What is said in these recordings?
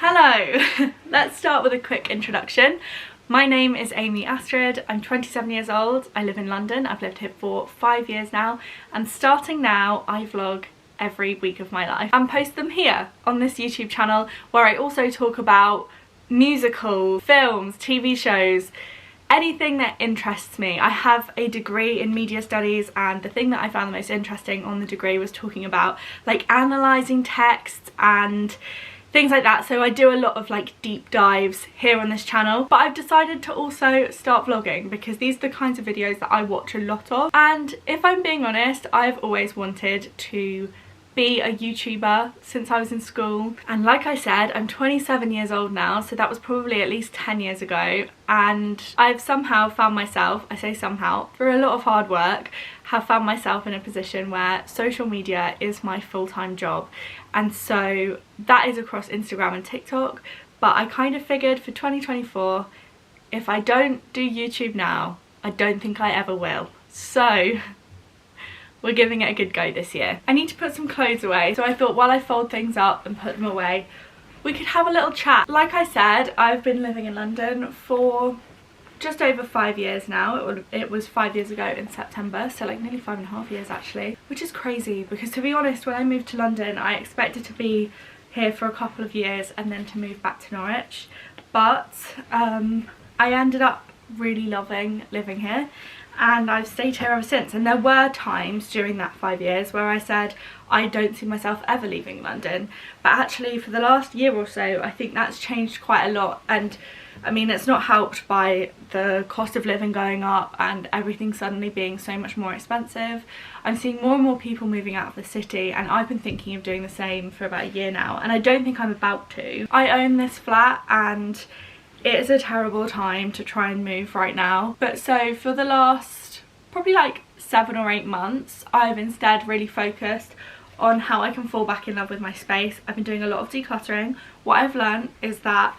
Hello! Let's start with a quick introduction. My name is Astrid, I'm 27 years old, I live in London, I've lived here for 5 years now, and starting now I vlog every week of my life and post them here on this YouTube channel, where I also talk about musicals, films, TV shows, anything that interests me. I have a degree in media studies, and the thing that I found the most interesting on the degree was talking about like analysing text and things like that. So I do a lot of like deep dives here on this channel, but I've decided to also start vlogging because these are the kinds of videos that I watch a lot of, and if I'm being honest, I've always wanted to be a YouTuber since I was in school. And like I said, I'm 27 years old now, so that was probably at least 10 years ago, and I've somehow found myself, I say somehow, through a lot of hard work, have found myself in a position where social media is my full-time job. And so that is across Instagram and TikTok, but I kind of figured for 2024, if I don't do YouTube now, I don't think I ever will. So we're giving it a good go this year. I need to put some clothes away, so I thought while I fold things up and put them away, we could have a little chat. Like I said, I've been living in London for just over 5 years now. It was 5 years ago in September, so like nearly 5.5 years actually, which is crazy because, to be honest, when I moved to London I expected to be here for a couple of years and then to move back to Norwich, but I ended up really loving living here, and I've stayed here ever since. And there were times during that 5 years where I said I don't see myself ever leaving London, but actually for the last year or so I think that's changed quite a lot. And I mean, it's not helped by the cost of living going up and everything suddenly being so much more expensive. I'm seeing more and more people moving out of the city, and I've been thinking of doing the same for about a year now, and I don't think I'm about to. I own this flat and it is a terrible time to try and move right now. But so for the last probably like 7 or 8 months, I've instead really focused on how I can fall back in love with my space. I've been doing a lot of decluttering. What I've learned is that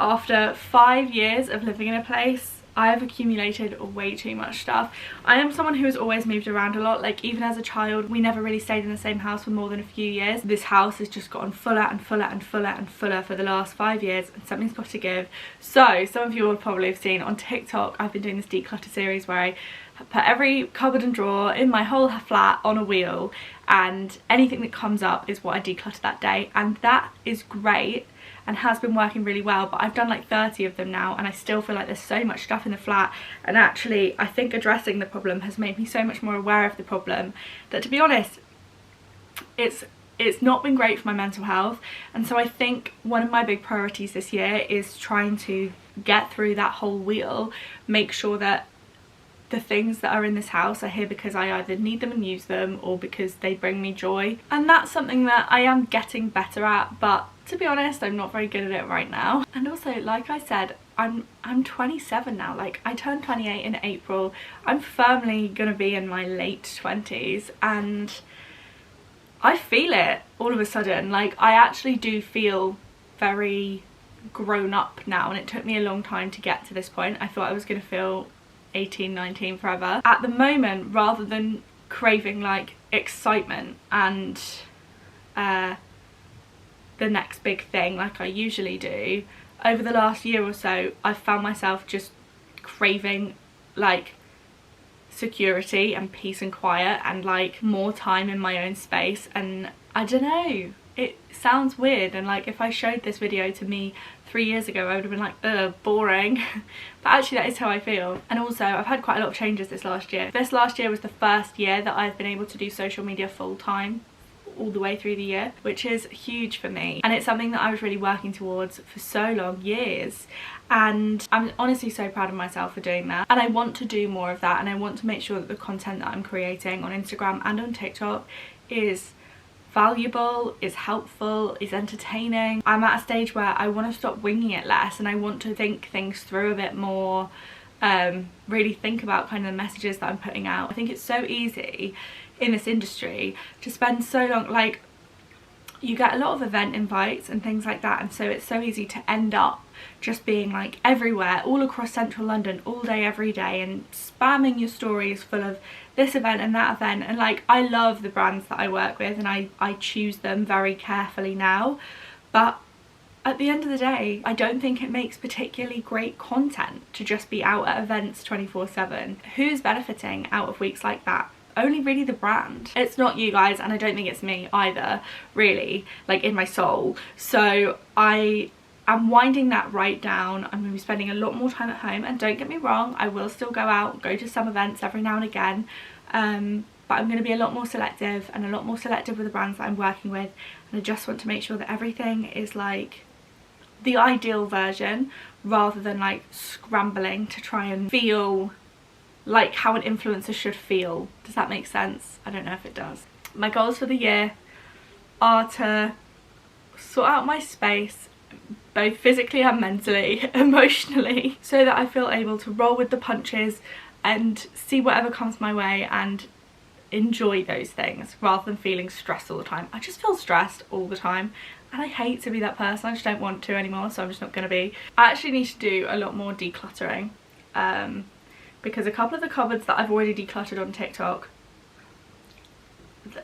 after 5 years of living in a place, I have accumulated way too much stuff. I am someone who has always moved around a lot. Like, even as a child, we never really stayed in the same house for more than a few years. This house has just gotten fuller and fuller and fuller and fuller for the last 5 years, and something's got to give. So some of you will probably have seen on TikTok, I've been doing this declutter series where I put every cupboard and drawer in my whole flat on a wheel, and anything that comes up is what I declutter that day, and that is great and has been working really well. But I've done like 30 of them now, and I still feel like there's so much stuff in the flat, and actually I think addressing the problem has made me so much more aware of the problem that, to be honest, it's not been great for my mental health. And so I think one of my big priorities this year is trying to get through that whole wheel, make sure that the things that are in this house are here because I either need them and use them, or because they bring me joy. And that's something that I am getting better at, but to be honest, I'm not very good at it right now. And also, like I said, I'm 27 now. Like, I turned 28 in April. I'm firmly gonna be in my late 20s, and I feel it all of a sudden. Like, I actually do feel very grown up now, and it took me a long time to get to this point. I thought I was gonna feel 18, 19 forever. At the moment, rather than craving like excitement and the next big thing like I usually do, over the last year or so I've found myself just craving like security and peace and quiet and like more time in my own space. And I don't know, it sounds weird, and like if I showed this video to me 3 years ago I would have been like, ugh, boring. But actually that is how I feel. And also I've had quite a lot of changes this last year. This last year was the first year that I've been able to do social media full time all the way through the year, which is huge for me, and it's something that I was really working towards for so long, years. And I'm honestly so proud of myself for doing that, and I want to do more of that, and I want to make sure that the content that I'm creating on Instagram and on TikTok is valuable, is helpful, is entertaining. I'm at a stage where I want to stop winging it less, and I want to think things through a bit more, really think about kind of the messages that I'm putting out. I think it's so easy in this industry to spend so long, like, you get a lot of event invites and things like that, and so it's so easy to end up just being like everywhere, all across central London, all day every day, and spamming your stories full of this event and that event. And like, I love the brands that I work with, and I choose them very carefully now, but at the end of the day, I don't think it makes particularly great content to just be out at events 24/7. Who's benefiting out of weeks like that? Only really the brand. It's not you guys, and I don't think it's me either, really, like in my soul. So I'm winding that right down. I'm going to be spending a lot more time at home, and don't get me wrong, I will still go out, go to some events every now and again, but I'm going to be a lot more selective, and a lot more selective with the brands that I'm working with, and I just want to make sure that everything is like the ideal version, rather than like scrambling to try and feel like how an influencer should feel. Does that make sense? I don't know if it does. My goals for the year are to sort out my space, both physically and mentally, emotionally, so that I feel able to roll with the punches and see whatever comes my way and enjoy those things, rather than feeling stressed all the time. I just feel stressed all the time, and I hate to be that person. I just don't want to anymore, so I'm just not going to be. I actually need to do a lot more decluttering, because a couple of the cupboards that I've already decluttered on TikTok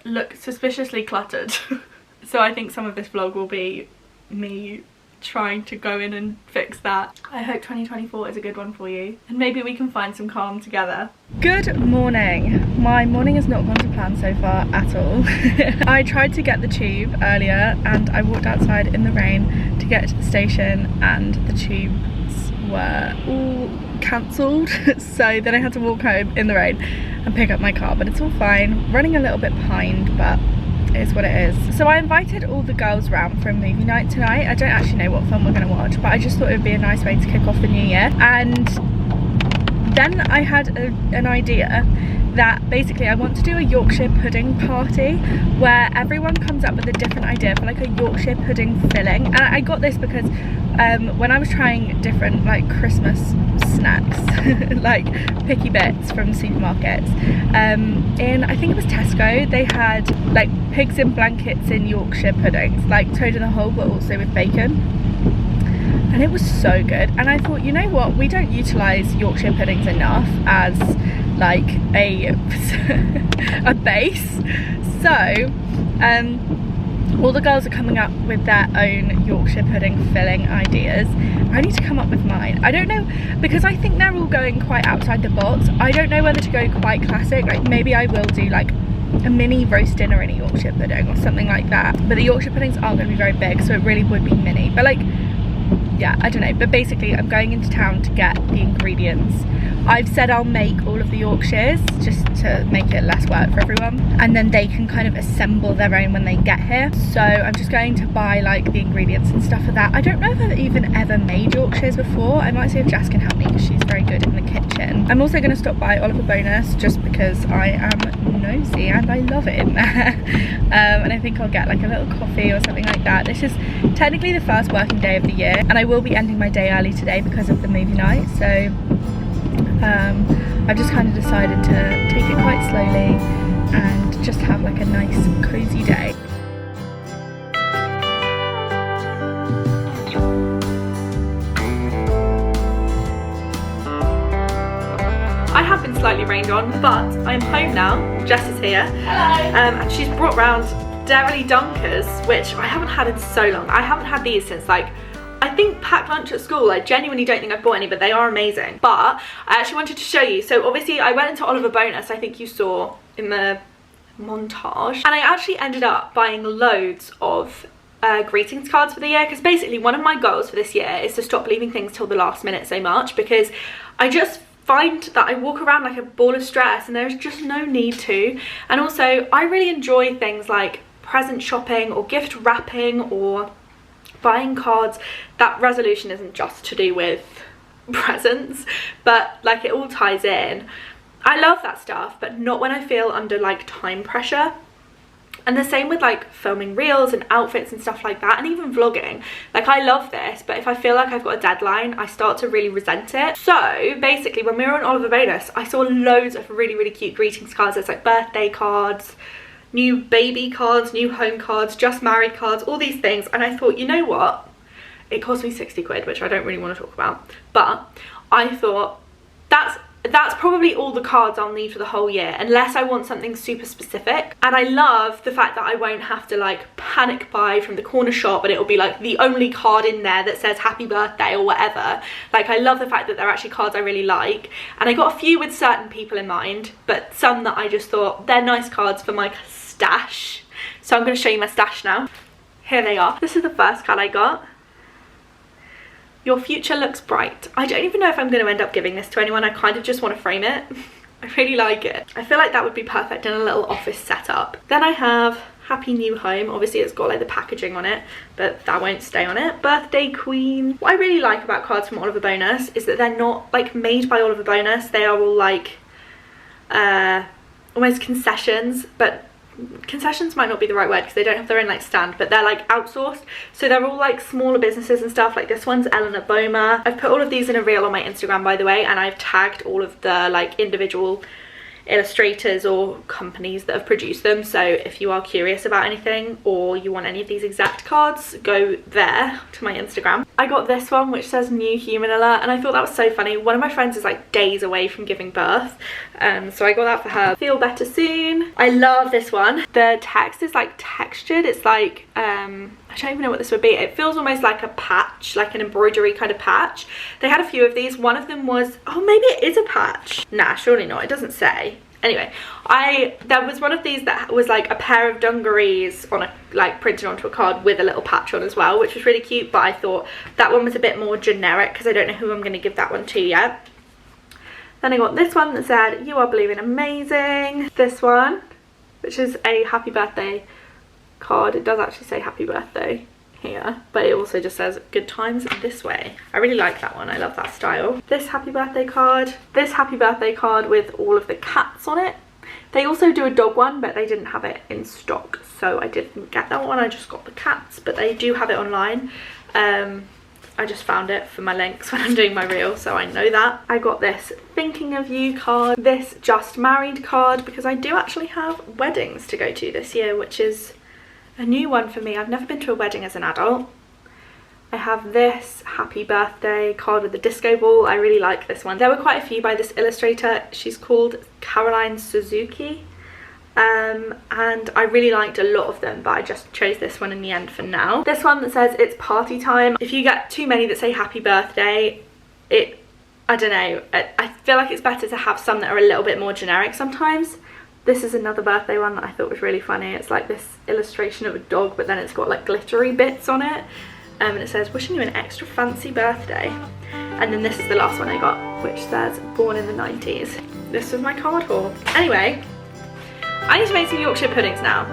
look suspiciously cluttered. So I think some of this vlog will be me trying to go in and fix that. I hope 2024 is a good one for you, and maybe we can find some calm together. Good morning. My morning has not gone to plan so far at all. I tried to get the tube earlier, and I walked outside in the rain to get to the station, and the tubes were all cancelled. So then I had to walk home in the rain and pick up my car, but it's all fine. Running a little bit behind, but is what it is. So I invited all the girls round for a movie night tonight. I don't actually know what film we're going to watch, but I just thought it would be a nice way to kick off the new year. And then I had an idea that basically I want to do a Yorkshire pudding party, where everyone comes up with a different idea for like a Yorkshire pudding filling. And I got this because when I was trying different like Christmas snacks, like picky bits from supermarkets, in I think it was Tesco, they had like pigs in blankets in Yorkshire puddings, like toad in the hole but also with bacon, and it was so good. And I thought, you know what, we don't utilise Yorkshire puddings enough as like a base. So all the girls are coming up with their own Yorkshire pudding filling ideas. I need to come up with mine. I don't know, because I think they're all going quite outside the box. I don't know whether to go quite classic, like maybe I will do like a mini roast dinner in a Yorkshire pudding or something like that. But the Yorkshire puddings aren't going to be very big, so it really would be mini. But like, yeah, I don't know. But basically I'm going into town to get the ingredients. I've said I'll make all of the Yorkshires just to make it less work for everyone, and then they can kind of assemble their own when they get here. So I'm just going to buy like the ingredients and stuff for that. I don't know if I've even ever made Yorkshires before. I might see if Jess can help me, because she's very good in the kitchen. I'm also going to stop by Oliver Bonas just because I am nosy and I love it in there. And I think I'll get like a little coffee or something like that. This is technically the first working day of the year, and I will be ending my day early today because of the movie night. So I've just kind of decided to take it quite slowly and just have like a nice cozy day. I have been slightly rained on, but I'm home now. Jess is here. Hello. And she's brought round Dairy Dunkers, which I haven't had in so long. I haven't had these since like, I think packed lunch at school. I genuinely don't think I've bought any, but they are amazing. But I actually wanted to show you. So obviously I went into Oliver Bonas, I think you saw in the montage, and I actually ended up buying loads of greetings cards for the year, because basically one of my goals for this year is to stop leaving things till the last minute so much, because I just find that I walk around like a ball of stress and there's just no need to. And also I really enjoy things like present shopping or gift wrapping or buying cards. That resolution isn't just to do with presents, but like it all ties in. I love that stuff, but not when I feel under like time pressure. And the same with like filming reels and outfits and stuff like that, and even vlogging. Like I love this, but if I feel like I've got a deadline, I start to really resent it. So basically when we were on Oliver Bonas, I saw loads of really cute greetings cards. There's like birthday cards, new baby cards, new home cards, just married cards, all these things. And I thought, you know what? It cost me 60 quid, which I don't really want to talk about. But I thought that's that's probably all the cards I'll need for the whole year, unless I want something super specific. And I love the fact that I won't have to like panic buy from the corner shop and it'll be like the only card in there that says happy birthday or whatever. Like, I love the fact that they're actually cards I really like. And I got a few with certain people in mind, but some that I just thought they're nice cards for my stash. So I'm going to show you my stash now. Here they are. This is the first card I got. Your future looks bright. I don't even know if I'm going to end up giving this to anyone. I kind of just want to frame it. I really like it. I feel like that would be perfect in a little office setup. Then I have Happy New Home. Obviously it's got like the packaging on it, but that won't stay on it. Birthday Queen. What I really like about cards from Oliver Bonas is that they're not like made by Oliver Bonas. They are all like almost concessions, but concessions might not be the right word because they don't have their own like stand, but they're like outsourced, so they're all like smaller businesses and stuff. Like this one's Eleanor Boma. I've put all of these in a reel on my Instagram, by the way, and I've tagged all of the like individual illustrators or companies that have produced them, so if you are curious about anything or you want any of these exact cards, go there to my Instagram. I got this one which says new human alert, and I thought that was so funny. One of my friends is like days away from giving birth, so I got that for her. Feel better soon. I love this one. The text is like textured. It's like I don't even know what this would be. It feels almost like a patch, like an embroidery kind of patch. They had a few of these. One of them was, oh, maybe it is a patch. Nah, surely not. It doesn't say. Anyway, there was one of these that was like a pair of dungarees on a like printed onto a card with a little patch on as well, which was really cute, but I thought that one was a bit more generic because I don't know who I'm going to give that one to yet. Then I got this one that said, you are believing amazing. This one, which is a happy birthday card. It does actually say happy birthday here, but it also just says good times this way. I really like that one. I love that style. This happy birthday card. This happy birthday card with all of the cats on it. They also do a dog one, but they didn't have it in stock, so I didn't get that one. I just got the cats, but they do have it online. I just found it for my links when I'm doing my reel, so I know that. I got this thinking of you card, this just married card, because I do actually have weddings to go to this year, which is a new one for me. I've never been to a wedding as an adult. I have this happy birthday card with the disco ball. I really like this one. There were quite a few by this illustrator. She's called Caroline Suzuki. And I really liked a lot of them, but I just chose this one in the end for now. This one that says it's party time. If you get too many that say happy birthday, I don't know, I feel like it's better to have some that are a little bit more generic sometimes. This is another birthday one that I thought was really funny. It's like this illustration of a dog, but then it's got like glittery bits on it, and it says wishing you an extra fancy birthday. And then this is the last one I got, which says born in the 90s. This was my card haul. Anyway, I need to make some Yorkshire puddings now.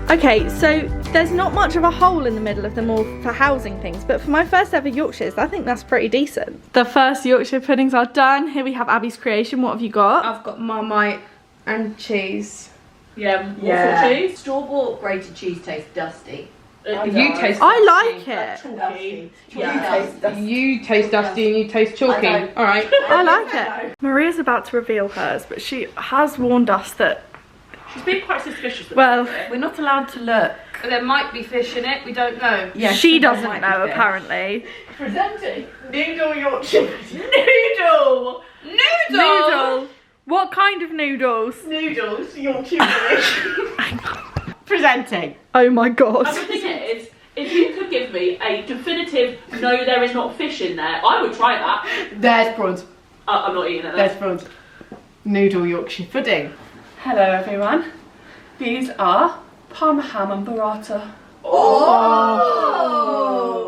Okay, so there's not much of a hole in the middle of them all for housing things, but for my first ever Yorkshires, I think that's pretty decent. The first Yorkshire puddings are done. Here we have Abby's creation. What have you got? I've got Marmite and cheese. Yeah, what sort of cheese? Store-bought grated cheese tastes dusty. You taste I like it. Dusty. You taste dusty and you taste chalky. Alright. I like it. Maria's about to reveal hers, but she has warned us that she's been quite suspicious. Well, we're not allowed to look. But there might be fish in it, we don't know. Yes, she doesn't know apparently. Presenting noodle Yorkshire. Noodle! Noodle! What kind of noodles? Noodles Yorkshire. Presenting. Oh my god. And the thing is, if you could give me a definitive no, there is not fish in there, I would try that. There's prawns. I'm not eating it. There's prawns. Noodle Yorkshire pudding. Hello everyone, these are Parma ham and burrata. Oh!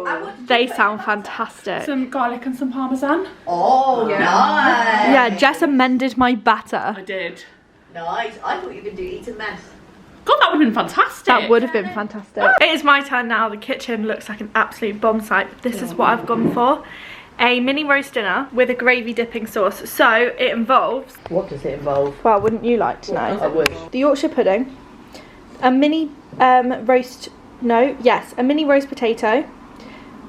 And what did They you put sound in the butter? fantastic. Some garlic and some parmesan. Oh, Yeah. nice. Yeah, Jess amended my batter. I did. Nice. I thought you were going to eat a mess. God, that would have been fantastic. That would have been fantastic. It is my turn now. The kitchen looks like an absolute bomb site. But this is what I've gone for. A mini roast dinner with a gravy dipping sauce. So it involves... What does it involve? Well, wouldn't you like to know? I would. The Yorkshire pudding. A mini a mini roast potato.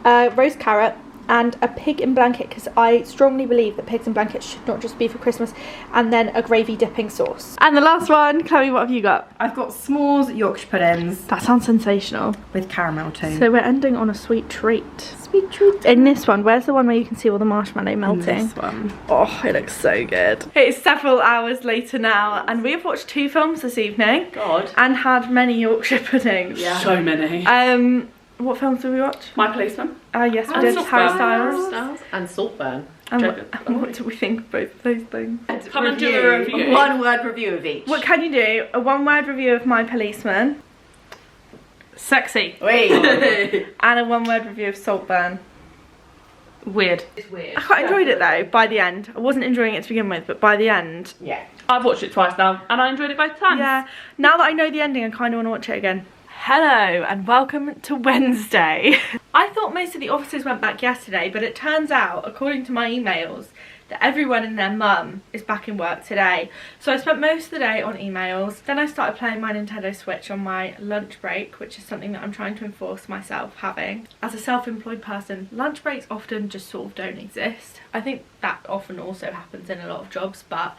A roast carrot. And a pig in blanket, because I strongly believe that pigs in blankets should not just be for Christmas. And then a gravy dipping sauce. And the last one, Chloe, what have you got? I've got s'mores Yorkshire puddings That sounds sensational. with caramel too. So we're ending on a sweet treat. Sweet treat. In this one, where's the one where you can see all the marshmallow melting? This one. Oh, it looks so good. It's several hours later now, and we have watched 2 films this evening. God. And had many Yorkshire puddings. Yeah. So many. What films did we watch? My Policeman. Yes, we And did Saltburn. Harry Styles. And Saltburn. And Joking. what do we think of both of those things? Come and do a review. One word review of each. What can you do? A 1-word review of My Policeman. Sexy. Wait. And a 1-word review of Saltburn. Weird. It's weird. I quite enjoyed it though, by the end. I wasn't enjoying it to begin with, but by the end... Yeah. I've watched it twice now, and I enjoyed it both times. Yeah, now that I know the ending, I kind of want to watch it again. Hello and welcome to Wednesday. I thought most of the officers went back yesterday, but it turns out, according to my emails, that everyone and their mum is back in work today. So I spent most of the day on emails. Then I started playing my Nintendo Switch on my lunch break, which is something that I'm trying to enforce myself having. As a self-employed person, lunch breaks often just sort of don't exist. I think that often also happens in a lot of jobs, but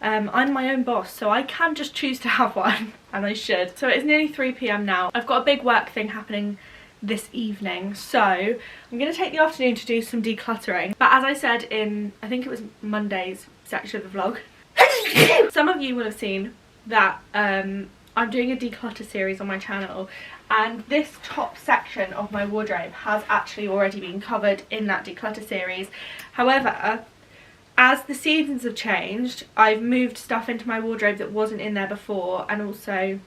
I'm my own boss, so I can just choose to have one, and I should. So it's nearly 3 PM now. I've got a big work thing happening this evening, so I'm going to take the afternoon to do some decluttering. But as I said in, I think it was Monday's section of the vlog, some of you will have seen that I'm doing a declutter series on my channel, and this top section of my wardrobe has actually already been covered in that declutter series. However, as the seasons have changed, I've moved stuff into my wardrobe that wasn't in there before, and also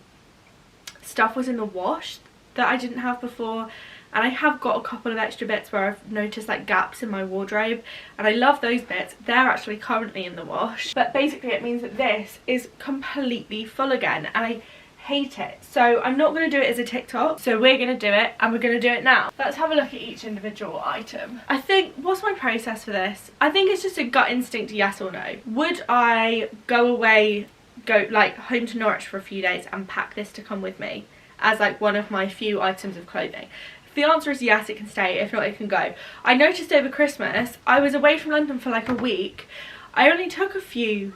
stuff was in the wash that I didn't have before, and I have got a couple of extra bits where I've noticed like gaps in my wardrobe, and I love those bits. They're actually currently in the wash, but basically it means that this is completely full again, and I hate it. So I'm not going to do it as a TikTok, so we're going to do it, and we're going to do it now. Let's have a look at each individual item. I think, what's my process for this? I think it's just a gut instinct, yes or no. Would I go away, go like home to Norwich for a few days and pack this to come with me as like one of my few items of clothing? If the answer is yes, it can stay. If not, it can go. I noticed over Christmas, I was away from London for like a week. I only took a few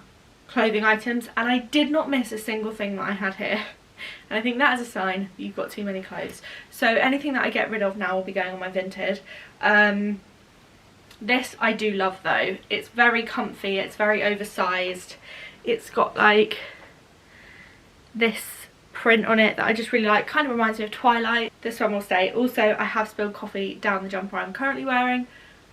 clothing items, and I did not miss a single thing that I had here. And I think that is a sign that you've got too many clothes. So anything that I get rid of now will be going on my Vinted. This I do love though. It's very comfy, it's very oversized. It's got like this print on it that I just really like. Kind of reminds me of Twilight. This one will stay. Also, I have spilled coffee down the jumper I'm currently wearing.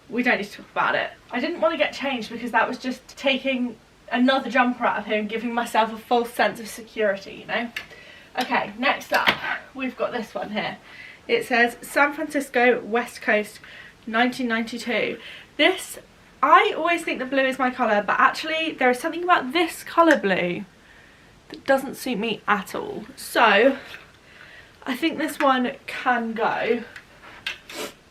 We don't need to talk about it. I didn't want to get changed because that was just taking another jumper out of here and giving myself a false sense of security, you know? Okay, next up, we've got this one here. It says San Francisco, West Coast, 1992. This, I always think the blue is my colour, but actually there is something about this colour blue that doesn't suit me at all. So, I think this one can go,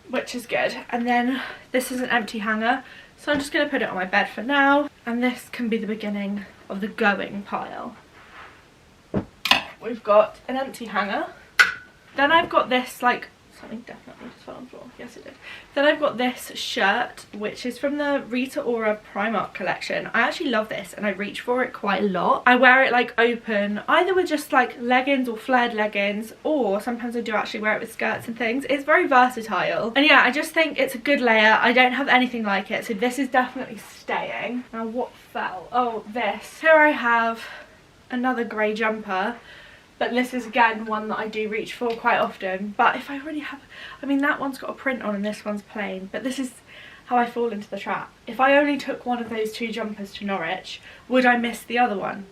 which is good. And then this is an empty hanger, so I'm just going to put it on my bed for now. And this can be the beginning of the going pile. We've got an empty hanger. Then I've got this, like, something definitely just fell on the floor. Yes, it did. Then I've got this shirt, which is from the Rita Ora Primark collection. I actually love this, and I reach for it quite a lot. I wear it, like, open, either with just, like, leggings or flared leggings, or sometimes I do actually wear it with skirts and things. It's very versatile. And yeah, I just think it's a good layer. I don't have anything like it, so this is definitely staying. Now, what fell? Oh, this. Here I have another grey jumper. But this is again one that I do reach for quite often. But if I already have, I mean, that one's got a print on and this one's plain. But this is how I fall into the trap. If I only took one of those 2 jumpers to Norwich, would I miss the other one?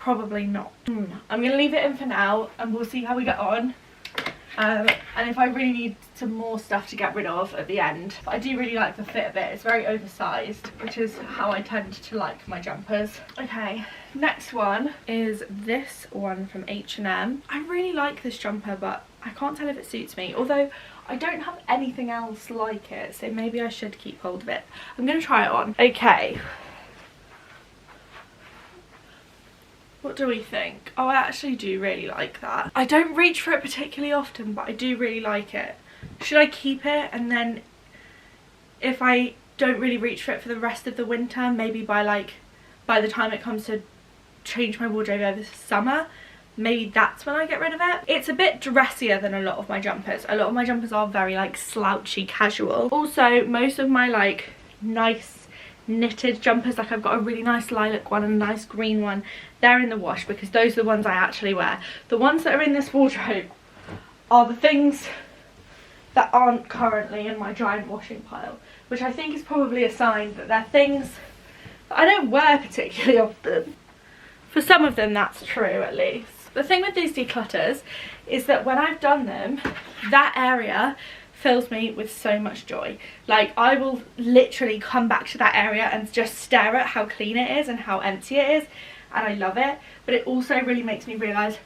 Probably not. I'm going to leave it in for now and we'll see how we get on. And if I really need some more stuff to get rid of at the end. But I do really like the fit of it. It's very oversized, which is how I tend to like my jumpers. Okay, next one is this one from H&M. I really like this jumper, but I can't tell if it suits me, although I don't have anything else like it, so maybe I should keep hold of it. I'm going to try it on. Okay. What do we think? Oh, I actually do really like that. I don't reach for it particularly often, but I do really like it. Should I keep it, and then if I don't really reach for it for the rest of the winter, maybe by the time it comes to change my wardrobe over the summer, maybe that's when I get rid of it. It's a bit dressier than a lot of my jumpers. A lot of my jumpers are very like slouchy casual. Also, most of my like nice knitted jumpers, like I've got a really nice lilac one and a nice green one, they're in the wash because those are the ones I actually wear. The ones that are in this wardrobe are the things that aren't currently in my giant washing pile, which I think is probably a sign that they're things that I don't wear particularly often. For some of them that's true, at least. The thing with these declutters is that when I've done them, that area fills me with so much joy. Like, I will literally come back to that area and just stare at how clean it is and how empty it is, and I love it. But it also really makes me realise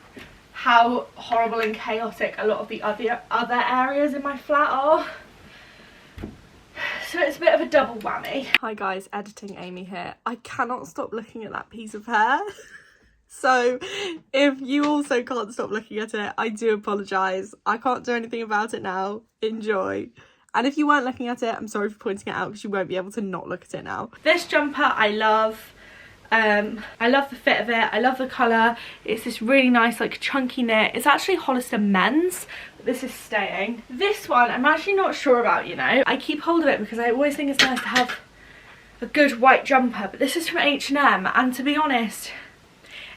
how horrible and chaotic a lot of the other areas in my flat are. So it's a bit of a double whammy. Hi guys, editing Amy here. I cannot stop looking at that piece of hair. So if you also can't stop looking at it, I do apologise. I can't do anything about it now. Enjoy. And if you weren't looking at it, I'm sorry for pointing it out because you won't be able to not look at it now. This jumper I love. I love the fit of it. I love the colour. It's this really nice like chunky knit. It's actually Hollister men's, but this is staying. This one I'm actually not sure about, you know. I keep hold of it because I always think it's nice to have a good white jumper, but this is from H&M, and to be honest,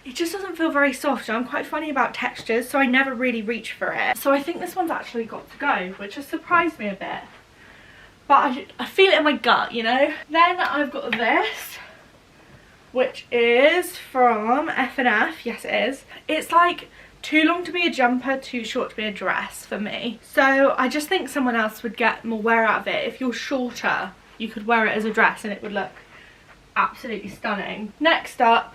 it just doesn't feel very soft. I'm quite funny about textures, so I never really reach for it. So I think this one's actually got to go, which has surprised me a bit. But I feel it in my gut, you know. Then I've got this, which is from F&F. Yes, it is. It's like too long to be a jumper, too short to be a dress for me. So I just think someone else would get more wear out of it. If you're shorter, you could wear it as a dress and it would look absolutely stunning. Next up,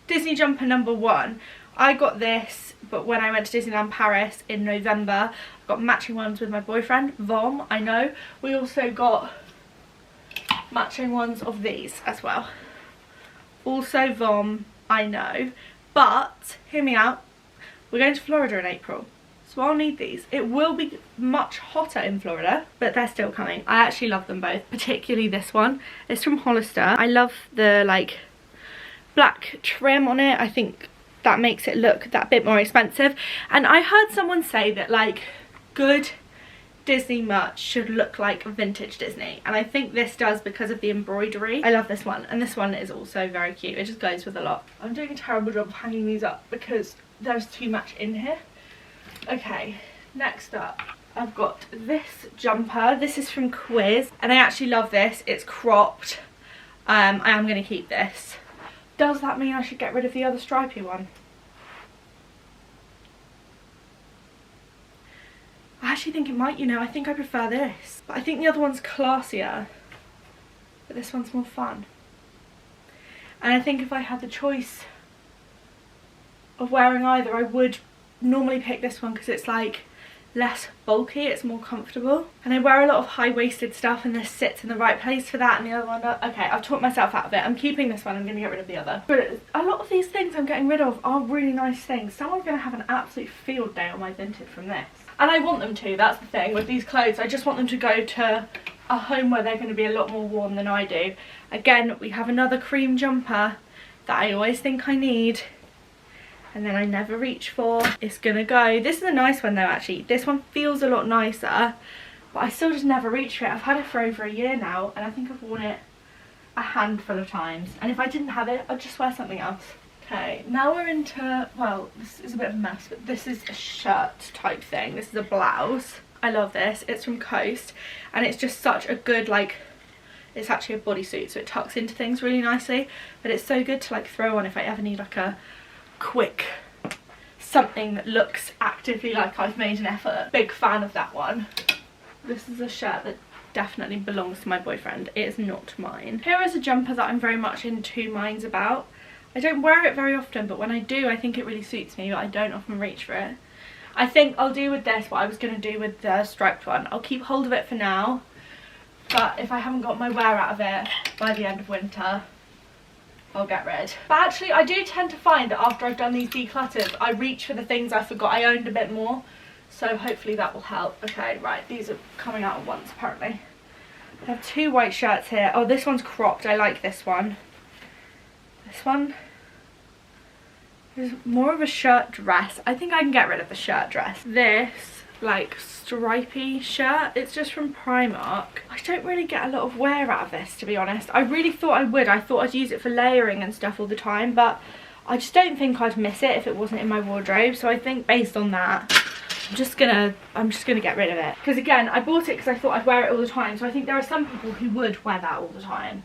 Disney jumper number 1. I got this, but when I went to Disneyland Paris in November, I got matching ones with my boyfriend, Vom, I know. We also got matching ones of these as well. Also Vom, I know. But, hear me out, we're going to Florida in April, so I'll need these. It will be much hotter in Florida, but they're still coming. I actually love them both, particularly this one. It's from Hollister. I love the like black trim on it. I think that makes it look that bit more expensive. And I heard someone say that like good Disney merch should look like vintage Disney, and I think this does because of the embroidery. I love this one, and this one is also very cute. It just goes with a lot. I'm doing a terrible job of hanging these up because there's too much in here. Okay, next up I've got this jumper. This is from Quiz, and I actually love this. It's cropped. I am going to keep this. Does that mean I should get rid of the other stripy one? I actually think it might, you know. I think I prefer this. But I think the other one's classier. But this one's more fun. And I think if I had the choice of wearing either, I would normally pick this one because it's like less bulky, it's more comfortable. And I wear a lot of high-waisted stuff, and this sits in the right place for that, and the other one does. Okay, I've talked myself out of it. I'm keeping this one. I'm going to get rid of the other. But a lot of these things I'm getting rid of are really nice things. Someone's going to have an absolute field day on my vintage from this. And I want them to, that's the thing with these clothes. I just want them to go to a home where they're going to be a lot more warm than I do. Again, we have another cream jumper that I always think I need, and then I never reach for. It's gonna go. This is a nice one though, actually. This one feels a lot nicer, but I still just never reach for it. I've had it for over a year now, and I think I've worn it a handful of times. And if I didn't have it, I'd just wear something else. Okay, now we're into, well, this is a bit of a mess, but this is a shirt type thing. This is a blouse. I love this. It's from Coast, and it's just such a good, like, it's actually a bodysuit, so it tucks into things really nicely, but it's so good to like throw on if I ever need like a quick something that looks actively like I've made an effort. Big fan of that one. This is a shirt that definitely belongs to my boyfriend. It is not mine. Here is a jumper that I'm very much in two minds about. I don't wear it very often, but when I do, I think it really suits me, but I don't often reach for it. I think I'll do with this what I was going to do with the striped one. I'll keep hold of it for now, but if I haven't got my wear out of it by the end of winter, I'll get rid. But actually, I do tend to find that after I've done these declutters, I reach for the things I forgot I owned a bit more. So hopefully that will help. Okay, right, these are coming out at once apparently. I have two white shirts here. Oh, this one's cropped. I like this one. This one is more of a shirt dress. I think I can get rid of the shirt dress. This like stripy shirt, it's just from Primark. I don't really get a lot of wear out of this, to be honest. I really thought I would. I thought I'd use it for layering and stuff all the time, but I just don't think I'd miss it if it wasn't in my wardrobe. So I think based on that, I'm just gonna get rid of it. Because again, I bought it because I thought I'd wear it all the time. So I think there are some people who would wear that all the time.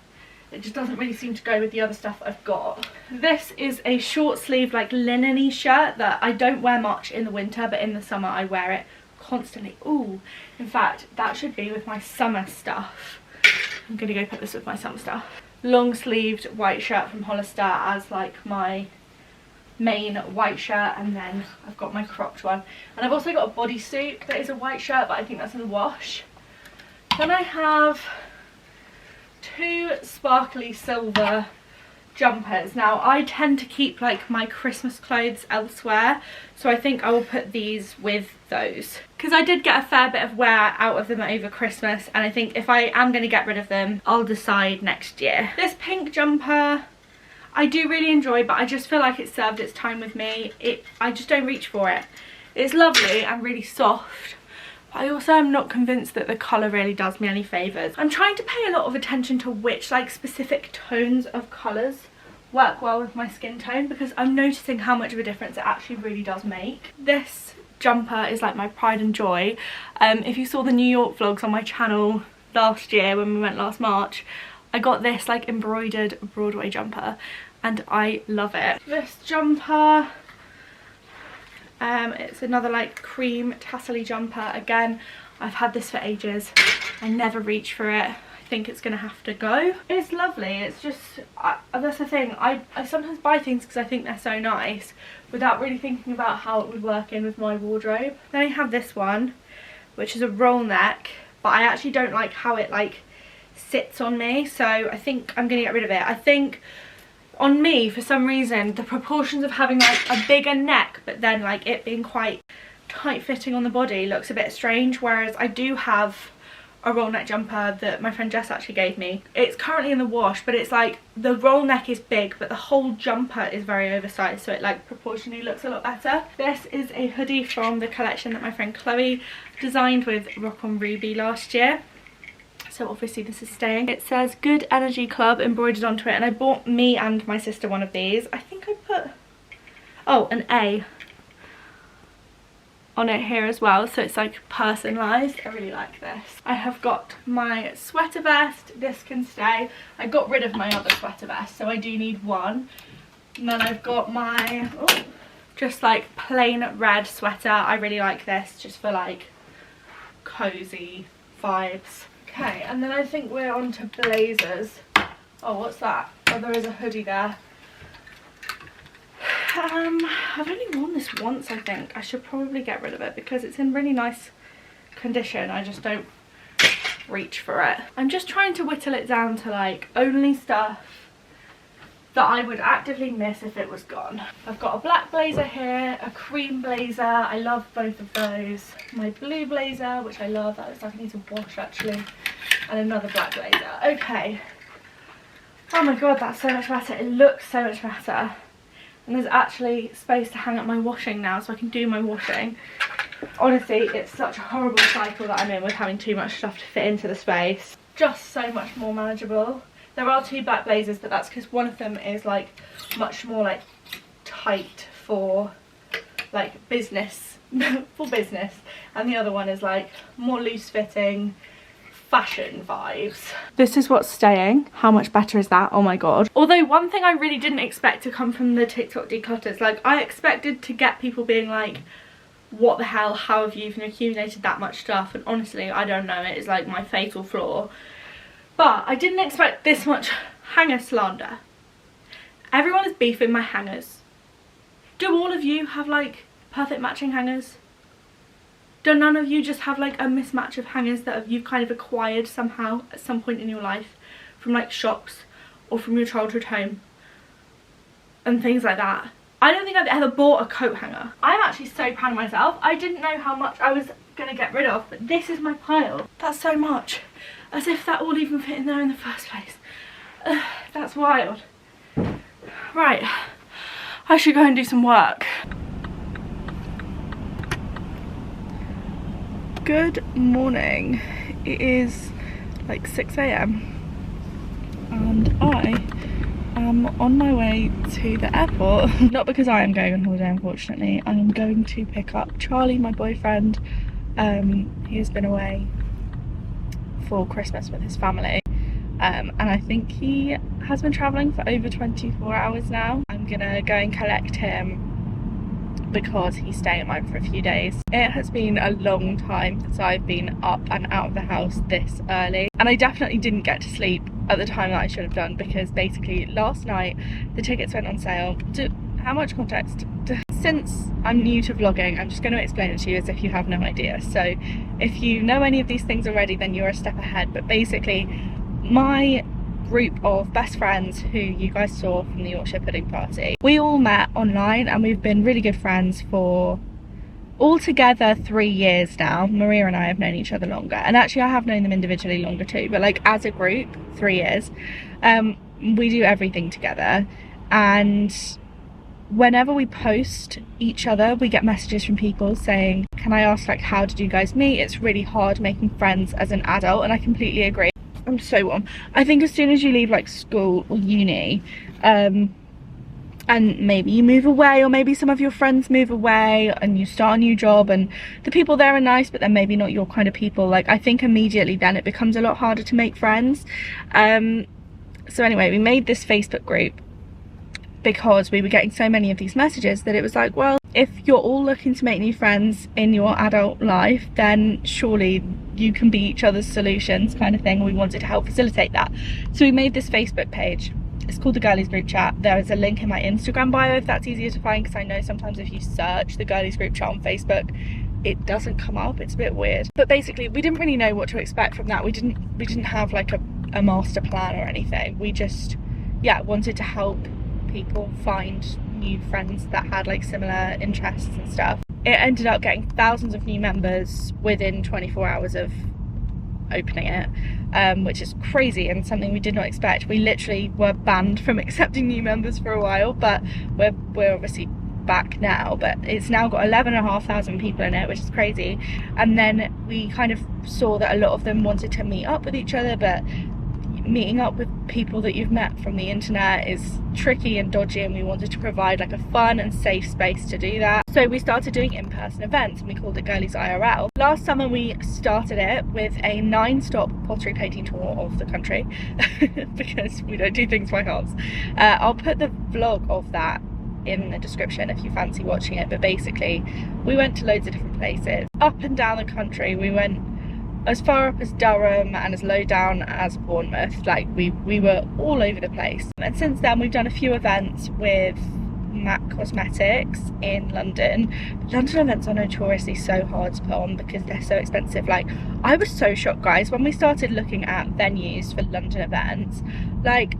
It just doesn't really seem to go with the other stuff I've got. This is a short sleeve like linen-y shirt that I don't wear much in the winter, but in the summer I wear it constantly. Ooh, in fact, that should be with my summer stuff. I'm gonna go put this with my summer stuff. Long sleeved white shirt from Hollister as like my main white shirt, and then I've got my cropped one. And I've also got a bodysuit that is a white shirt, but I think that's in the wash. Then I have two sparkly silver jumpers. Now I tend to keep like my Christmas clothes elsewhere, so I think I will put these with those because I did get a fair bit of wear out of them over Christmas, and I think if I am going to get rid of them, I'll decide next year. This pink jumper I do really enjoy, but I just feel like it served its time with me. I just don't reach for it. It's lovely and really soft, I also am not convinced that the colour really does me any favours. I'm trying to pay a lot of attention to which like specific tones of colours work well with my skin tone, because I'm noticing how much of a difference it actually really does make. This jumper is like my pride and joy. If you saw the New York vlogs on my channel last year when we went last March, I got this like embroidered Broadway jumper and I love it. This jumper, it's another like cream tassel-y jumper. Again, I've had this for ages. I never reach for it. I think it's gonna have to go. It's lovely. It's just, that's the thing. I sometimes buy things because I think they're so nice without really thinking about how it would work in with my wardrobe. Then I have this one, which is a roll neck, but I actually don't like how it like sits on me, so I think I'm gonna get rid of it. I think on me, for some reason, the proportions of having like a bigger neck but then like it being quite tight fitting on the body looks a bit strange, whereas I do have a roll neck jumper that my friend Jess actually gave me. It's currently in the wash, but it's like the roll neck is big but the whole jumper is very oversized, so it like proportionally looks a lot better. This is a hoodie from the collection that my friend Chloe designed with Rock on Ruby last year. So obviously this is staying. It says Good Energy Club embroidered onto it, and I bought me and my sister one of these. I think I put, oh, an A on it here as well, so it's like personalised. I really like this. I have got my sweater vest. This can stay. I got rid of my other sweater vest, so I do need one. And then I've got my, oh, just like plain red sweater. I really like this just for like cozy vibes. Okay, and then I think we're on to blazers. Oh, what's that? Oh, there is a hoodie there. I've only worn this once, I think. I should probably get rid of it because it's in really nice condition. I just don't reach for it. I'm just trying to whittle it down to like only stuff that I would actively miss if it was gone. I've got a black blazer here, a cream blazer. I love both of those. My blue blazer, which I love. That looks like it needs a wash actually. And another black blazer. Okay. Oh my god, that's so much better. It looks so much better. And there's actually space to hang up my washing now, so I can do my washing. Honestly, it's such a horrible cycle that I'm in with having too much stuff to fit into the space. Just so much more manageable. There are two black blazers, but that's because one of them is like much more like tight for like business, for business, and the other one is like more loose fitting fashion vibes. This is what's staying. How much better is that? Oh my god. Although one thing I really didn't expect to come from the TikTok declutters, like I expected to get people being like, what the hell, how have you even accumulated that much stuff? And honestly, I don't know, it is like my fatal flaw. But I didn't expect this much hanger slander. Everyone is beefing my hangers. Do all of you have like perfect matching hangers? Do none of you just have like a mismatch of hangers that you've kind of acquired somehow at some point in your life from like shops or from your childhood home and things like that? I don't think I've ever bought a coat hanger. I'm actually so proud of myself. I didn't know how much I was gonna get rid of, but this is my pile. That's so much. As if that all even fit in there in the first place. That's wild. Right, I should go and do some work. Good morning. It is like 6 AM and I am on my way to the airport. Not because I am going on holiday, unfortunately. I am going to pick up Charlie, my boyfriend. He has been away for Christmas with his family, and I think he has been travelling for over 24 hours now. I'm gonna go and collect him because he's staying at mine for a few days. It has been a long time since I've been up and out of the house this early, and I definitely didn't get to sleep at the time that I should have done, because basically last night the tickets went on sale. How much context? Since I'm new to vlogging, I'm just going to explain it to you as if you have no idea. So if you know any of these things already, then you're a step ahead. But basically, my group of best friends who you guys saw from the Yorkshire pudding party, we all met online and we've been really good friends for altogether 3 years now. Maria and I have known each other longer, and actually I have known them individually longer too, but like as a group 3 years. We do everything together, and whenever we post each other we get messages from people saying, can I ask, like, how did you guys meet? It's really hard making friends as an adult, and I completely agree. I'm so warm. I think as soon as you leave like school or uni, and maybe you move away, or maybe some of your friends move away and you start a new job and the people there are nice but they're maybe not your kind of people, like I think immediately then it becomes a lot harder to make friends. So anyway, we made this Facebook group because we were getting so many of these messages that it was like, well, if you're all looking to make new friends in your adult life, then surely you can be each other's solutions, kind of thing. We wanted to help facilitate that. So we made this Facebook page. It's called the Girlies Group Chat. There is a link in my Instagram bio if that's easier to find, because I know sometimes if you search the Girlies Group Chat on Facebook, it doesn't come up. It's a bit weird. But basically, we didn't really know what to expect from that. We didn't have like a master plan or anything. We just, yeah, wanted to help people find new friends that had like similar interests and stuff. It ended up getting thousands of new members within 24 hours of opening it, which is crazy and something we did not expect. We literally were banned from accepting new members for a while, but we're obviously back now. But it's now got 11,500 people in it, which is crazy. And then we kind of saw that a lot of them wanted to meet up with each other, but meeting up with people that you've met from the internet is tricky and dodgy, and we wanted to provide like a fun and safe space to do that. So we started doing in-person events and we called it girliesirl. Last summer we started it with a 9-stop pottery painting tour of the country because we don't do things by halves. I'll put the vlog of that in the description if you fancy watching it, but basically we went to loads of different places up and down the country. We went as far up as Durham and as low down as Bournemouth. Like we were all over the place. And since then we've done a few events with MAC Cosmetics in London. London events are notoriously so hard to put on because they're so expensive. Like, I was so shocked, guys, when we started looking at venues for London events. Like,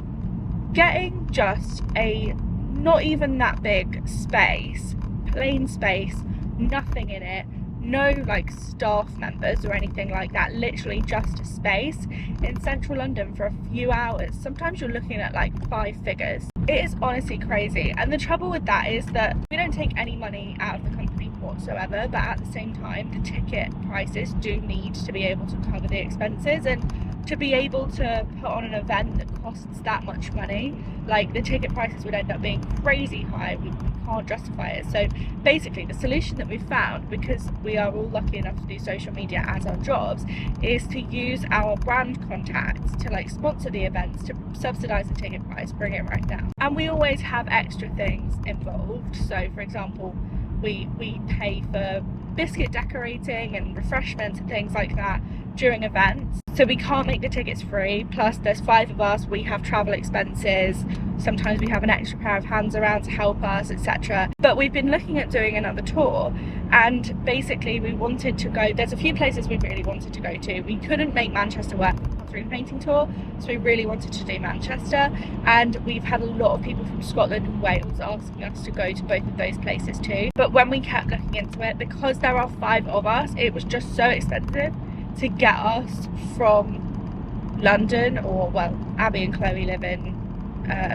getting just a not even that big space, plain space, nothing in it, no like staff members or anything like that, literally just a space in central London for a few hours. Sometimes you're looking at like 5 figures. It is honestly crazy, and the trouble with that is that we don't take any money out of the company whatsoever, but at the same time the ticket prices do need to be able to cover the expenses, and to be able to put on an event that costs that much money, like the ticket prices would end up being crazy high. We can't justify it. So basically the solution that we've found, because we are all lucky enough to do social media as our jobs, is to use our brand contacts to like sponsor the events, to subsidize the ticket price, bring it right down. And we always have extra things involved. So for example, we pay for biscuit decorating and refreshments and things like that during events, so we can't make the tickets free. Plus there's 5 of us, we have travel expenses, sometimes we have an extra pair of hands around to help us, etc. But we've been looking at doing another tour, and basically we wanted to go, there's a few places we really wanted to go to. We couldn't make Manchester work with the pottery and painting tour, so we really wanted to do Manchester, and we've had a lot of people from Scotland and Wales asking us to go to both of those places too. But when we kept looking into it, because there are 5 of us, it was just so expensive to get us from London, or well, Abby and Chloe live in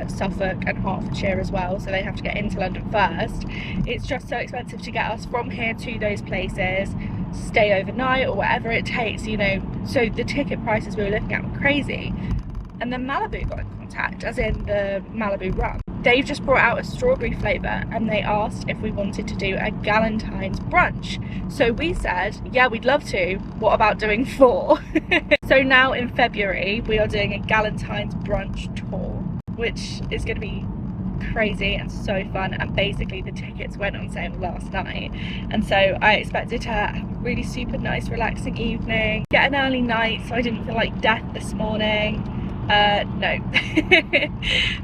Suffolk and Hertfordshire as well, so they have to get into London first. It's just so expensive to get us from here to those places, stay overnight or whatever it takes, you know. So the ticket prices we were looking at were crazy. And then Malibu got in contact, as in the Malibu rum. They've just brought out a strawberry flavour, and they asked if we wanted to do a Galentine's brunch. So we said, yeah, we'd love to. What about doing 4? So now in February, we are doing a Galentine's brunch tour, which is going to be crazy and so fun. And basically the tickets went on sale last night, and so I expected to have a really super nice relaxing evening, get an early night so I didn't feel like death this morning. No.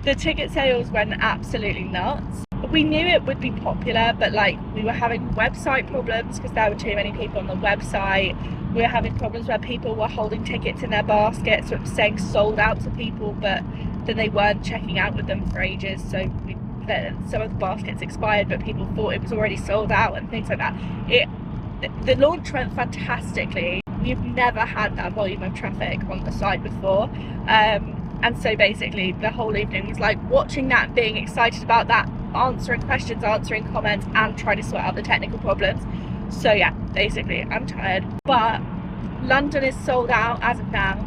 The ticket sales went absolutely nuts. We knew it would be popular, but like we were having website problems because there were too many people on the website. We were having problems where people were holding tickets in their baskets, so it was saying sold out to people, but then they weren't checking out with them for ages, so some of the baskets expired, but people thought it was already sold out and things like that. The launch went fantastically. We've never had that volume of traffic on the site before, and so basically the whole evening was like watching that, being excited about that, answering questions, answering comments, and trying to sort out the technical problems. So yeah, basically I'm tired, but London is sold out as of now,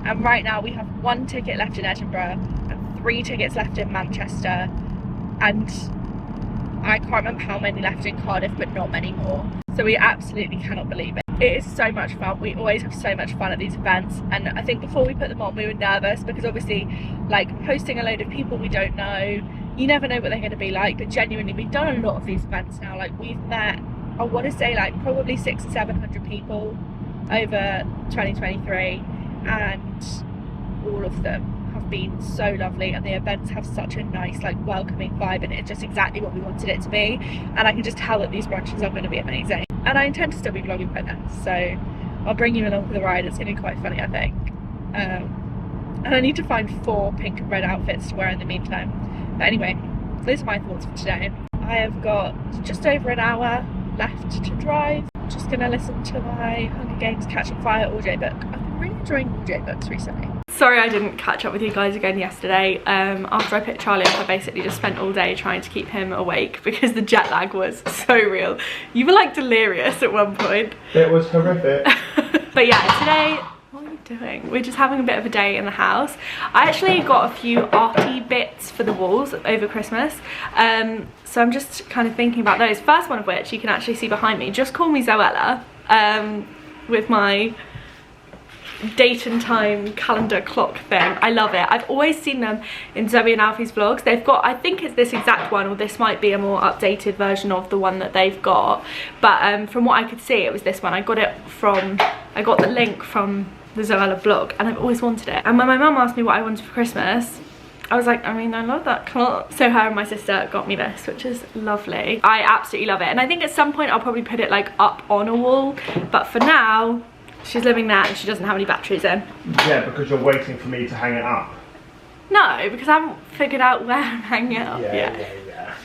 and right now we have 1 ticket left in Edinburgh and 3 tickets left in Manchester, and I can't remember how many left in Cardiff, but not many more. So we absolutely cannot believe it. It is so much fun. We always have so much fun at these events, and I think before we put them on we were nervous because obviously like hosting a load of people we don't know, you never know what they're going to be like. But genuinely we've done a lot of these events now. Like we've met, I want to say like probably 600 or 700 people over 2023, and all of them have been so lovely, and the events have such a nice like welcoming vibe, and it's just exactly what we wanted it to be. And I can just tell that these brunches are going to be amazing, and I intend to still be vlogging by then, so I'll bring you along for the ride. It's going to be quite funny, I think. And I need to find 4 pink and red outfits to wear in the meantime. But anyway, those are my thoughts for today. I have got just over an hour left to drive. Just going to listen to my Hunger Games Catching Fire audiobook. I've been really enjoying audiobooks recently. Sorry I didn't catch up with you guys again yesterday. After I picked Charlie up, I basically just spent all day trying to keep him awake because the jet lag was so real. You were like delirious at one point. It was horrific. But yeah, today, what are you doing? We're just having a bit of a day in the house. I actually got a few arty bits for the walls over Christmas. So I'm just kind of thinking about those. First one of which you can actually see behind me. Just call me Zoella, with my date and time calendar clock thing. I love it. I've always seen them in Zoe and Alfie's vlogs. They've got, I think it's this exact one, or this might be a more updated version of the one that they've got, but from what I could see it was this one. I got the link from the Zoella blog, and I've always wanted it. And when my mum asked me what I wanted for Christmas, I was like, I mean, I love that clock. So her and my sister got me this, which is lovely. I absolutely love it, and I think at some point I'll probably put it like up on a wall, but for now she's living there and she doesn't have any batteries in. Yeah, because you're waiting for me to hang it up. No, because I haven't figured out where I'm hanging it up yet. Yeah.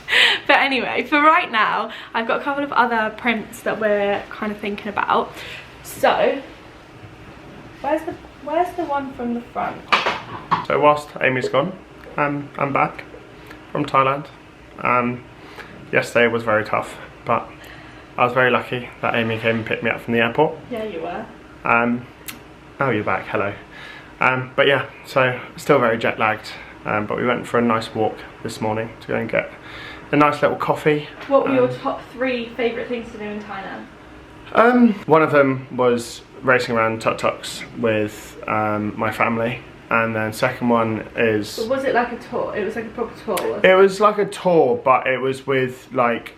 But anyway, for right now, I've got a couple of other prints that we're kind of thinking about. So, where's the one from the front? So whilst Amy's gone, I'm back from Thailand. Yesterday was very tough, but I was very lucky that Amy came and picked me up from the airport. Yeah, you were. Oh, you're back, hello. But yeah, so still very jet lagged. But we went for a nice walk this morning to go and get a nice little coffee. What were your top 3 favourite things to do in Thailand? One of them was racing around tuk-tuks with my family, and then second one is... But was it like a tour? It was like a proper tour, wasn't it was like a tour, but it was with like...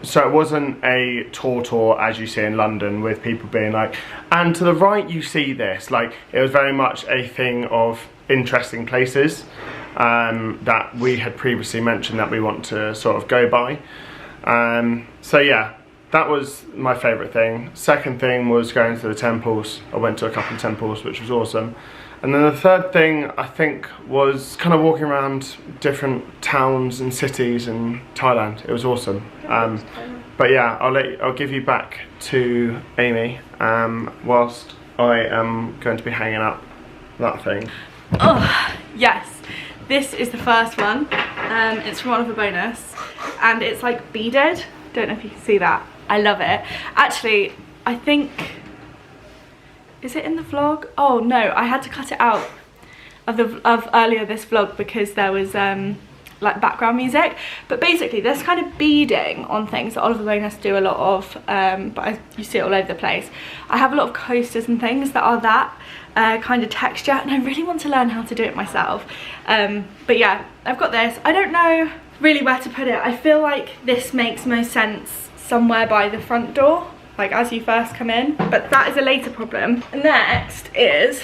So it wasn't a tour as you see in London with people being like, and to the right you see this. Like, it was very much a thing of interesting places that we had previously mentioned that we want to sort of go by. So yeah, that was my favourite thing. Second thing was going to the temples. I went to a couple of temples, which was awesome. And then the third thing, I think, was kind of walking around different towns and cities in Thailand. It was awesome. But yeah, I'll give you back to Amy whilst I am going to be hanging up that thing. Oh, yes. This is the first one. It's from Oliver Bonas, and it's like beaded. Don't know if you can see that. I love it. Actually, I think... Is it in the vlog? Oh no, I had to cut it out of earlier this vlog because there was like background music. But basically there's kind of beading on things that Oliver Bonas do a lot of, but you see it all over the place. I have a lot of coasters and things that are that kind of texture, and I really want to learn how to do it myself. But yeah, I've got this. I don't know really where to put it. I feel like this makes most sense somewhere by the front door, like as you first come in, but that is a later problem. Next is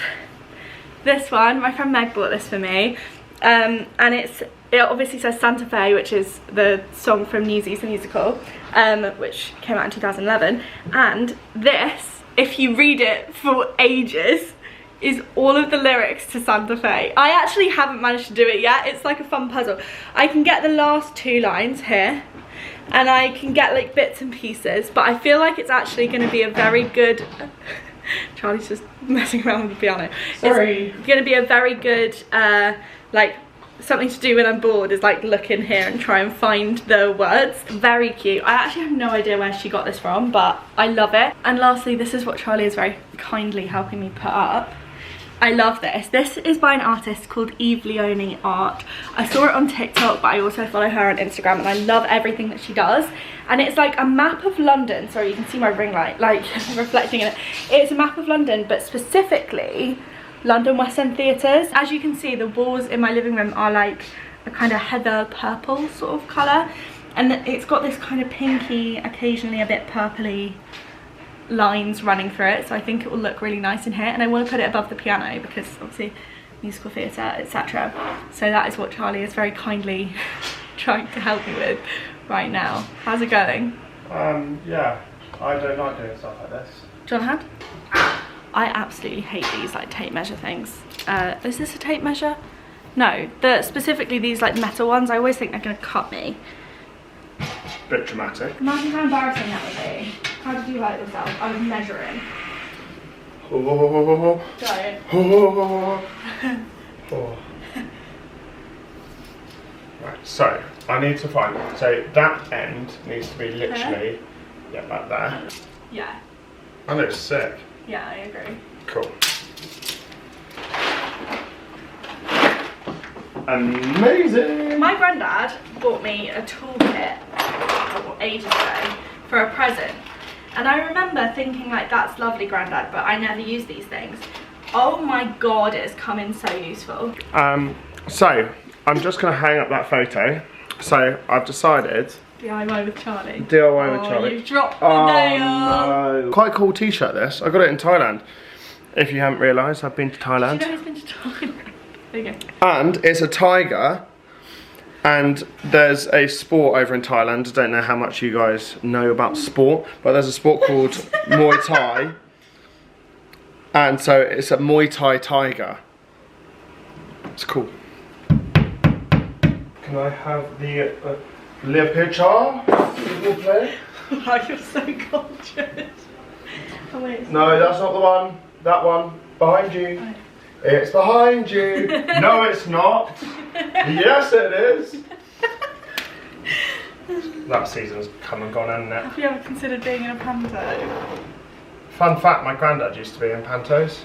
this one. My friend Meg bought this for me, and it obviously says Santa Fe, which is the song from Newsies the musical, which came out in 2011. And this, if you read it for ages, is all of the lyrics to Santa Fe. I actually haven't managed to do it yet. It's like a fun puzzle. I can get the last 2 lines here, and I can get like bits and pieces, but I feel like it's actually going to be a very good... Charlie's just messing around with the piano. Sorry. It's going to be a very good, like, something to do when I'm bored is like look in here and try and find the words. Very cute. I actually have no idea where she got this from, but I love it. And lastly, this is what Charlie is very kindly helping me put up. I love this. This is by an artist called Eve Leone Art. I saw it on TikTok, but I also follow her on Instagram, and I love everything that she does. And it's like a map of London. Sorry, you can see my ring light, like reflecting in it. It's a map of London, but specifically London West End theatres. As you can see, the walls in my living room are like a kind of heather purple sort of colour. And it's got this kind of pinky, occasionally a bit purpley lines running through it, so I think it will look really nice in here. And I want to put it above the piano because obviously musical theatre, etc. So that is what Charlie is very kindly trying to help me with right now. How's it going? Yeah, I don't like doing stuff like this. Do you want a hand? I absolutely hate these like tape measure things. Is this a tape measure? No, specifically these like metal ones. I always think they're going to cut me. Bit dramatic. Imagine how embarrassing that would be. How did you hurt yourself? I was measuring. Oh. Don't. Oh. Right, so I need to find it. So that end needs to be literally, yeah, like there. Yeah. I know, it's sick. Yeah, I agree. Cool. Amazing! My granddad bought me a toolkit ages ago for a present, and I remember thinking like, that's lovely, granddad, but I never use these things. Oh my god, it's come in so useful. So I'm just gonna hang up that photo. So I've decided DIY with Charlie. DIY with Charlie. You've dropped the nail. No. Quite a cool t-shirt this. I got it in Thailand. If you haven't realised, I've been to Thailand. Do you know who's been to Thailand? There you go. And it's a tiger, and there's a sport over in Thailand. I don't know how much you guys know about sport, but there's a sport called Muay Thai, and so it's a Muay Thai tiger. It's cool. Can I have the le picture? Play? Oh, you're so gorgeous. Oh, wait, No, that's not the one. That one behind you. Oh. It's behind you. No, it's not. Yes, it is. That season's come and gone, hasn't it? Have you ever considered being in a panto? Fun fact, my granddad used to be in Pantos.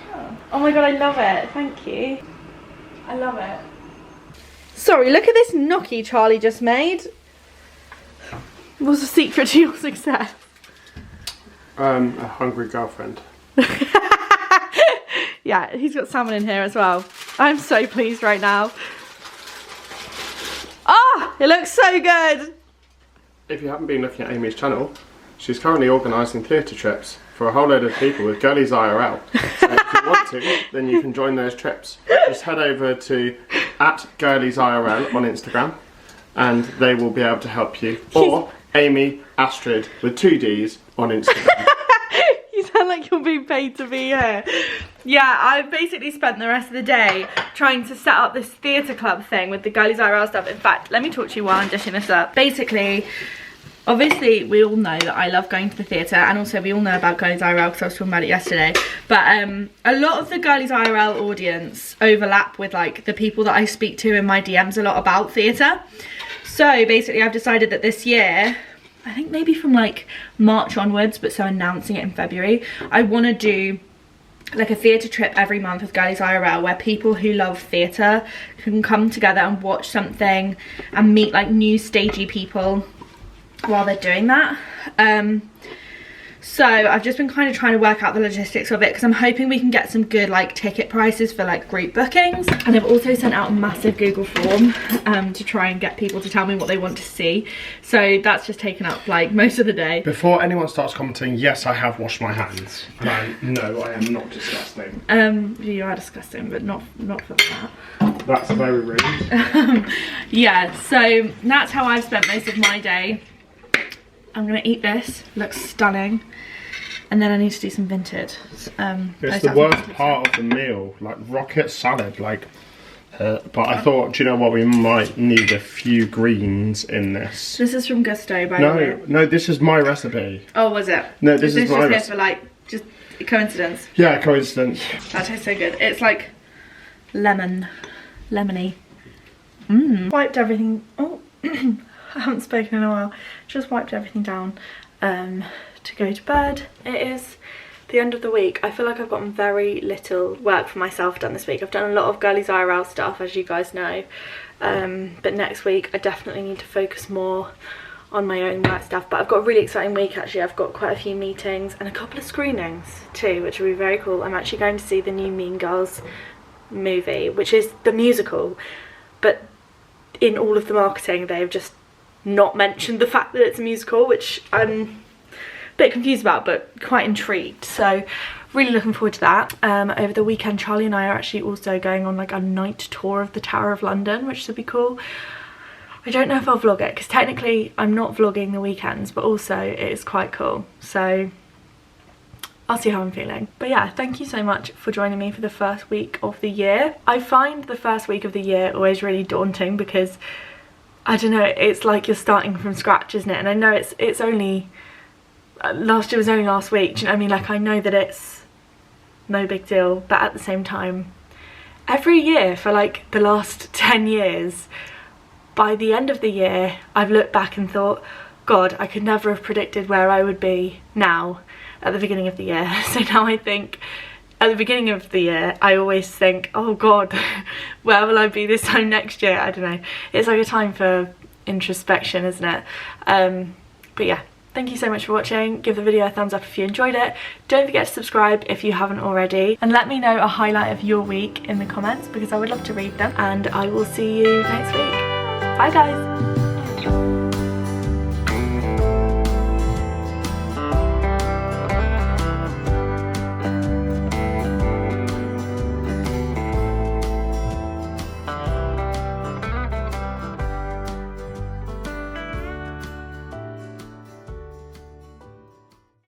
Oh my god, I love it. Thank you. I love it. Sorry, look at this gnocchi Charlie just made. What's the secret to your success? A hungry girlfriend. Yeah, he's got salmon in here as well. I'm so pleased right now. Ah, it looks so good. If you haven't been looking at Amy's channel, she's currently organising theatre trips for a whole load of people with Girlies IRL. So if you want to, then you can join those trips. Just head over to @girliesirl on Instagram and they will be able to help you. Or Amy Astrid with 2 Ds on Instagram. You sound like you're being paid to be here. Yeah, I've basically spent the rest of the day trying to set up this theatre club thing with the Girlies IRL stuff. In fact, let me talk to you while I'm dishing this up. Basically, obviously, we all know that I love going to the theatre, and also we all know about Girlies IRL because I was talking about it yesterday. But a lot of the Girlies IRL audience overlap with like the people that I speak to in my DMs a lot about theatre. So basically, I've decided that this year, I think maybe from like March onwards, but so announcing it in February, I want to do like a theatre trip every month with Girlies IRL where people who love theatre can come together and watch something and meet like new stagey people while they're doing that. So I've just been kind of trying to work out the logistics of it because I'm hoping we can get some good like ticket prices for like group bookings, and I've also sent out a massive Google form to try and get people to tell me what they want to see. So that's just taken up like most of the day. Before anyone starts commenting, yes, I have washed my hands. No, I am not disgusting. You are disgusting, but not for that. That's very rude. Yeah, so that's how I've spent most of my day. I'm gonna eat this, looks stunning, and then I need to do some vintage. It's the worst part of the meal, like rocket salad, like. But I thought, do you know what, we might need a few greens in this. This is from Gusto, by the way. No, this is my recipe. Oh, was it? No, this is my recipe. recipe. For like, just coincidence. Yeah, coincidence. That tastes so good. It's like lemony. Wiped everything. Oh, I haven't spoken in a while. Just wiped everything down to go to bed. It is the end of the week. I feel like I've gotten very little work for myself done this week. I've done a lot of Girlies IRL stuff, as you guys know, but next week I definitely need to focus more on my own work stuff. But I've got a really exciting week actually. I've got quite a few meetings and a couple of screenings too, which will be very cool. I'm actually going to see the new Mean Girls movie, which is the musical, but in all of the marketing they've just not mentioned the fact that it's a musical, which I'm a bit confused about but quite intrigued. So really looking forward to that. Over the weekend Charlie and I are actually also going on like a night tour of the Tower of London, which should be cool. I don't know if I'll vlog it because technically I'm not vlogging the weekends, but also it is quite cool, so I'll see how I'm feeling. But yeah, thank you so much for joining me for the first week of the year. I find the first week of the year always really daunting because I don't know, it's like you're starting from scratch, isn't it? And I know it's only last year was only last week, do you know what I mean? Like I know that it's no big deal, but at the same time every year for like the last 10 years, by the end of the year I've looked back and thought, God, I could never have predicted where I would be now at the beginning of the year. So now I think at the beginning of the year I always think, oh God, where will I be this time next year? I don't know, it's like a time for introspection, isn't it? But yeah, thank you so much for watching. Give the video a thumbs up if you enjoyed it. Don't forget to subscribe if you haven't already, and let me know a highlight of your week in the comments because I would love to read them, and I will see you next week. Bye guys.